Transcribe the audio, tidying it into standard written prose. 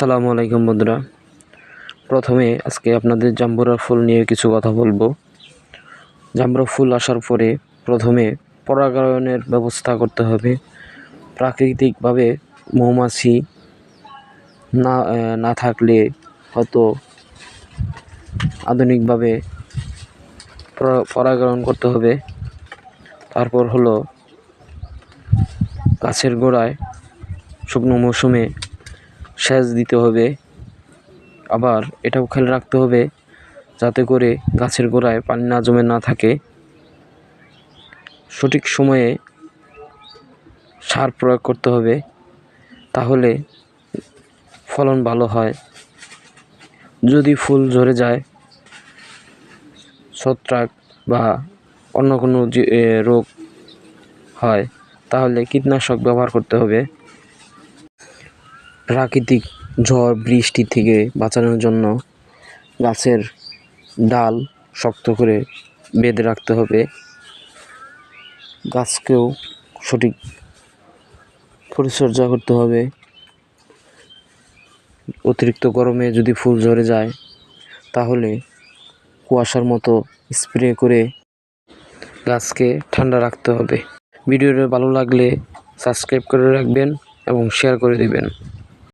আসসালামু আলাইকুম বন্ধুরা। প্রথমে আজকে আপনাদের জাম্বুরা ফুল নিয়ে কিছু কথা বলবো। জাম্বুরা ফুল আসার পরে প্রথমে পরাগায়নের ব্যবস্থা করতে হবে। প্রাকৃতিকভাবে মৌমাছি না থাকলে হয়তো আধুনিকভাবে পরাগায়ন করতে হবে। তারপর হলো গাছের গোড়ায় শুকনো মৌসুমে সেচ দিতে হবে। আবার এটাও খেয়াল রাখতে হবে যাতে করে গাছের গোড়ায় পানি না জমে না থাকে। সঠিক সময়ে সার প্রয়োগ করতে হবে, তাহলে ফলন ভালো হয়। যদি ফুল ঝরে যায়, ছত্রাক বা অন্য কোনো রোগ হয়, তাহলে কীটনাশক ব্যবহার করতে হবে। প্রাকৃতিক ঝড় বৃষ্টি থেকে বাঁচানোর জন্য গাছের ডাল শক্ত করে বেঁধে রাখতে হবে। গাছকেও সঠিক পরিচর্যা করতে হবে। অতিরিক্ত গরমে যদি ফুল ঝরে যায়, তাহলে কুয়াশার মতো স্প্রে করে গাছকে ঠান্ডা রাখতে হবে। ভিডিওটা ভালো লাগলে সাবস্ক্রাইব করে রাখবেন এবং শেয়ার করে দিবেন।